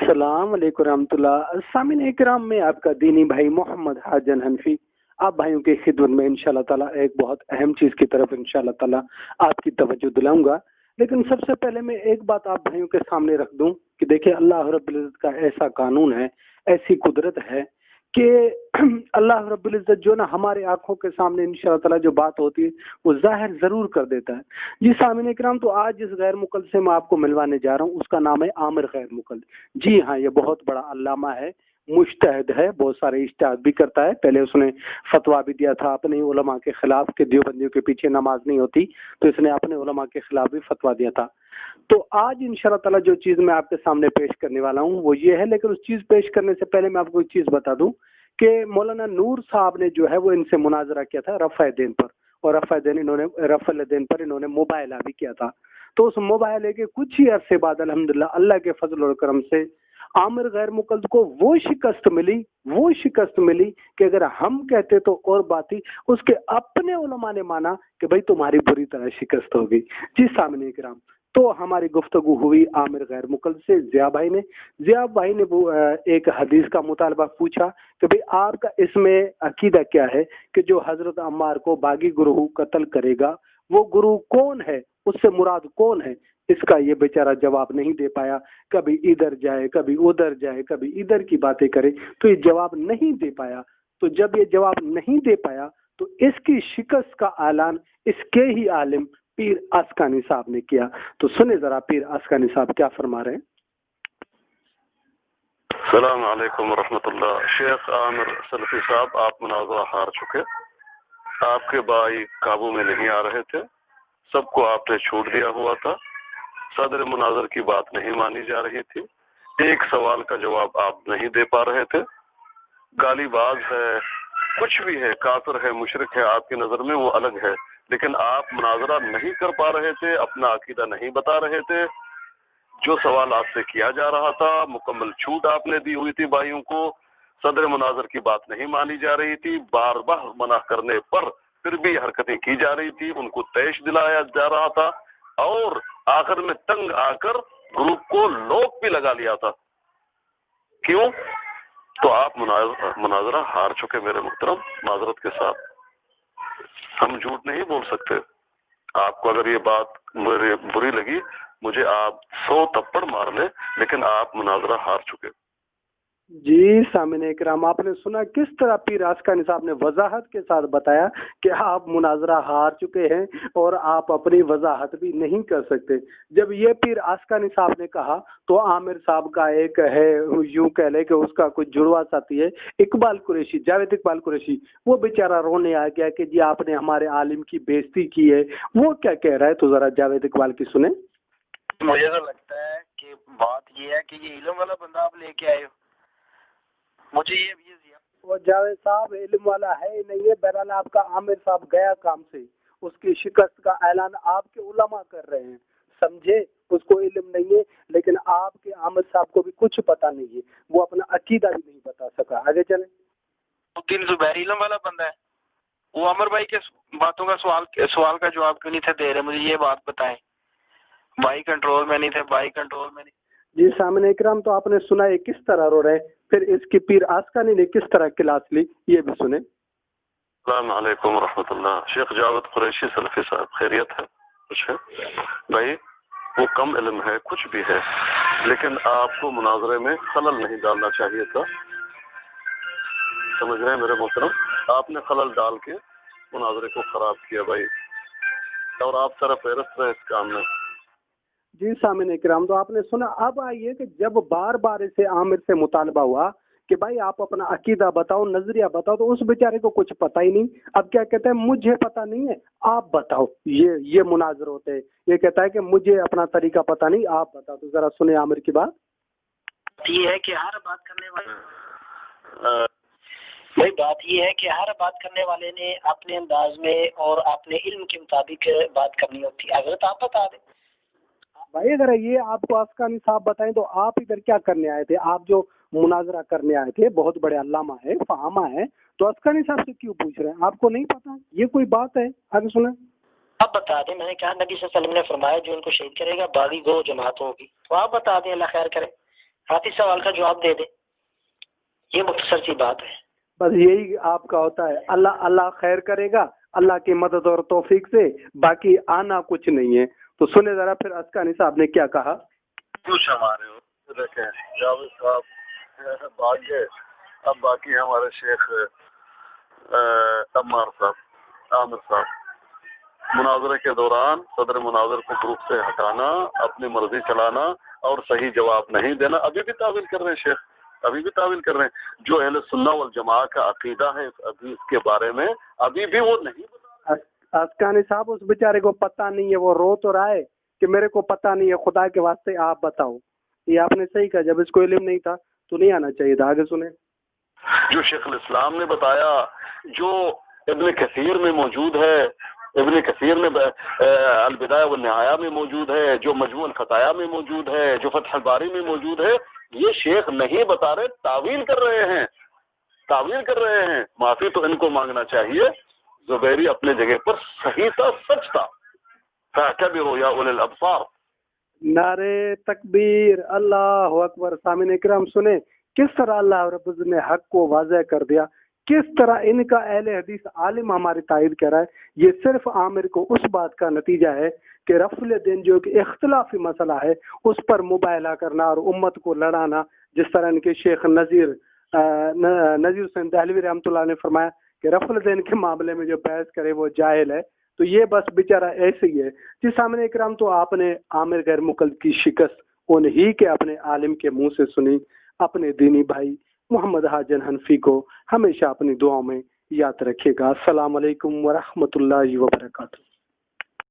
अस्सलाम वालेकुम रहमतुल्लाह। सामिन इकराम में आपका दीनी भाई मोहम्मद हाजन हनफी आप भाइयों की खिदमत में इंशाल्लाह ताला एक बहुत अहम चीज़ की तरफ इंशाल्लाह ताला आपकी तवज्जो दिलाऊंगा। लेकिन सबसे पहले मैं एक बात आप भाइयों के सामने रख दूं कि देखिए अल्लाह रब्बुल इज़्ज़त का ऐसा कानून है, ऐसी कुदरत है कि अल्लाह रब्बुल इज़्ज़त जो ना हमारे आंखों के सामने इंशाल्लाह ताला जो बात होती है वो ज़ाहिर ज़रूर कर देता है। जी सामिन इकराम, तो आज जिस गैर मुकल्लद से मैं आपको मिलवाने जा रहा हूँ उसका नाम है आमिर गैर मुकल्लद। जी हाँ, ये बहुत बड़ा अल्लामा है, मुज्तहिद है, बहुत सारे इज्तिहाद भी करता है। पहले उसने फतवा भी दिया था अपने उलमा के खिलाफ कि देवबंदियों के पीछे नमाज नहीं होती, तो इसने अपने उलमा के खिलाफ भी फतवा दिया था। तो आज इंशाल्लाह ताला जो चीज़ मैं आपके सामने पेश करने वाला हूँ वो ये है। लेकिन उस चीज़ पेश करने से पहले मैं आपको एक चीज़ बता दूं कि मौलाना नूर साहब ने जो है वो इनसे मुनाजरा किया था रफ़ा दीन पर, और रफ़ा दीन पर इन्होंने मुबायला भी किया था। तो उस मुबायले के कुछ ही अरसे बाद अल्हम्दुलिल्लाह अल्लाह के फजल और करम से आमिर गैर मुकल्लद को वो शिकस्त मिली कि अगर हम कहते तो और बात थी, उसके अपने उलमा ने माना कि भाई तुम्हारी बुरी तरह शिकस्त होगी। जी सामने इकराम, तो हमारी गुफ्तगू हुई आमिर गैर मुकल्लद से ज़िया भाई ने वो एक हदीस का मुतालबा पूछा कि भाई आपका इसमें अकीदा क्या है कि जो हजरत अम्मार को बागी गुरूह कत्ल करेगा वो गुरु कौन है, उससे मुराद कौन है। इसका ये बेचारा जवाब नहीं दे पाया, कभी इधर जाए कभी उधर जाए कभी इधर की बातें करे, तो ये जवाब नहीं दे पाया। तो जब ये जवाब नहीं दे पाया तो इसकी शिकस्त का ऐलान इसके ही आलिम पीर अस्कानी साहब ने किया। तो सुने जरा पीर अस्कानी साहब क्या फरमा रहे हैं। अस्सलाम वालेकुम रहमतुल्लाह। शेख आमिर सलफी साहब, आप मुनाज़रा हार चुके। आपके भाई काबू में नहीं आ रहे थे, सबको आपने छूट दिया हुआ था। सदर मुनाजर की बात नहीं मानी जा रही थी, एक सवाल का जवाब आप नहीं दे पा रहे थे। गालीबाज है, कुछ भी है, काफिर है, मुशरिक है, आपकी नजर में वो अलग है, लेकिन आप मुनाजरा नहीं कर पा रहे थे, अपना अकीदा नहीं बता रहे थे। जो सवाल आपसे किया जा रहा था मुकम्मल छूट आपने दी हुई थी भाइयों को। सदर मुनाजर की बात नहीं मानी जा रही थी, बार बार मना करने पर फिर भी हरकतें की जा रही थी, उनको तैश दिलाया जा रहा था और आखिर में तंग आकर ग्रुप को लोक भी लगा लिया था। क्यों? तो आप मुनाजरा हार चुके मेरे मुहतरम, माजरत के साथ हम झूठ नहीं बोल सकते। आपको अगर ये बात मेरे बुरी लगी, मुझे आप 100 थप्पड़ मार ले, लेकिन आप मुनाजरा हार चुके। जी सामिन इकराम, आपने सुना किस तरह पीर अस्कानी साहब ने वजाहत के साथ बताया कि आप मुनाजरा हार चुके हैं और आप अपनी वजाहत भी नहीं कर सकते। जब ये पीर अस्कानी साहब ने कहा तो आमिर साहब का एक है, यूं कह ले कि उसका कुछ जुड़वा साथी है इकबाल कुरैशी, जावेद इकबाल कुरैशी, वो बेचारा रोने आ गया कि जी आपने हमारे आलिम की बेइज्जती की है। वो क्या कह रहा है, तो जरा जावेद इकबाल की सुने। मुझे तो लगता है कि बात ये है कि ये इल्म वाला बंदा आप लेके आए हो, मुझे ये वो जावेद साहब इल्म वाला है ही नहीं है। बहरहाल आपका आमिर साहब गया काम से, उसकी शिकस्त का ऐलान आपके उलमा कर रहे हैं, समझे। उसको इल्म नहीं है, लेकिन आपके आमिर साहब को भी कुछ पता नहीं है, वो अपना अकीदा भी नहीं बता सका। आगे चले। उद्दीन जुबैर इल्म वाला बंदा है, वो अमर भाई के बातों का सवाल का जवाब क्यों नहीं थे दे रहे, मुझे ये बात बताएं। भाई कंट्रोल में नहीं थे, भाई कंट्रोल में नहीं। जी सामने इकराम, तो आपने सुना है किस तरह रो रहे, फिर इसकी पीर अस्कानी ने किस तरह क्लास ली, ये भी सुने। अस्सलाम वालेकुम रहमतुल्लाह। शेख जावेद कुरैशी सलफी साहब, खैरियत है? कुछ है भाई? वो कम इल्म है, कुछ भी है, लेकिन आपको मुनाजरे में खलल नहीं डालना चाहिए था, समझ रहे हैं मेरे मोहतरम? आपने खलल डाल के मुनाजरे को खराब किया भाई, और आप सरफहरिस्त रहे इस काम में। जी सामिन इकराम, तो आपने सुना। अब आइए कि जब बार बार इसे आमिर से मुतालबा हुआ कि भाई आप अपना अकीदा बताओ, नजरिया बताओ, तो उस बेचारे को कुछ पता ही नहीं। अब क्या कहता है, मुझे पता नहीं है, आप बताओ। ये मुनाजर होते हैं। ये कहता है कि मुझे अपना तरीका पता नहीं, आप बताओ। तो जरा सुने आमिर की बात। ये है कि हर बात करने वाले भाई बात ये है कि हर बात करने वाले ने अपने अंदाज में और अपने इल्म के मुताबिक बात करनी होती है। अगर तो आप बता दें भाई, अगर ये आपको अस्कानी साहब बताएं तो आप इधर क्या करने आए थे? आप जो मुनाजरा करने आए थे, बहुत बड़े अल्लामा है, फहामा है, तो अस्कानी साहब से क्यों पूछ रहे हैं? आपको नहीं पता? ये कोई बात है? आगे सुने। आप बता दें। मैंने कहा नबी सल्लल्लाहु अलैहि वसल्लम ने फरमाया जो उनको शहीद करेगा बागी गो जमात होगी, तो आप बता दें, अल्लाह खैर करे। आती सवाल का जवाब दे दे, ये मुख्तसर सी बात है। बस यही आपका होता है, अल्लाह अल्लाह खैर करेगा, अल्लाह की मदद और तौफीक से, बाकी आना कुछ नहीं है। तो सुने जरा फिर अस्कानी साहब ने क्या कहा। कुछ हमारे हो देखें जावेद साहब भाग गए, अब बाकी हमारे शेख अम्मार साहब, आमिर साहब। मुनाजरे के दौरान सदर मुनाजर को ग्रुप से हटाना, अपनी मर्जी चलाना और सही जवाब नहीं देना, अभी भी तावील कर रहे हैं शेख, अभी भी तावील कर रहे हैं। जो अहले सुन्ना वल जमा का अकीदा है अभी इसके बारे में अभी भी वो नहीं बता। अस्कानी साहब उस बेचारे को पता नहीं है, वो रो तो रहा है कि मेरे को पता नहीं है, खुदा के वास्ते आप बताओ। ये आपने सही कहा, जब इसको इल्म नहीं था तो नहीं आना चाहिए था। आगे सुने। जो शेख इस्लाम ने बताया, जो इब्न कसीर में मौजूद है, इब्न कसीर में अल-बिदाया व निहाया में मौजूद है, जो मजमू अल-फताया में मौजूद है, जो फतह बारी में मौजूद है, ये शेख नहीं बता रहे, तावील कर रहे हैं, तावील कर रहे हैं। माफी तो इनको मांगना चाहिए। जुबैरी अपने जगह पर सही था, सच था। फअतबिरू या उलिल अब्सार। नारे तकबीर, अल्लाह अकबर। सामीन इकराम सुने किस तरह अल्लाह रब्बुल इज्जत ने हक को वाज़ह कर दिया, किस तरह इनका अहले हदीस आलिम हमारी तायद कर रहा है। ये सिर्फ आमिर को उस बात का नतीजा है कि रफ़ुल दिन जो कि इख्तिलाफी मसला है उस पर मुबाहला करना और उम्मत को लड़ाना, जिस तरह इनके शेख नज़ीर हुसैन दहलवी रहमतुल्लाह ने फरमाया कि रफ़ुल दिन के मामले में जो बहस करे वो जाहिल है। तो ये बस बेचारा ऐसे ही है। जी सामने इकराम, तो आपने आमिर गैर मुक़ल्लिद की शिकस्त उन्हीं के अपने आलिम के मुंह से सुनी। अपने दीनी भाई मोहम्मद हाजन हनफी को हमेशा अपनी दुआओं में याद रखिएगा। अस्सलाम वालेकुम व रहमतुल्लाहि व बरकातुहू।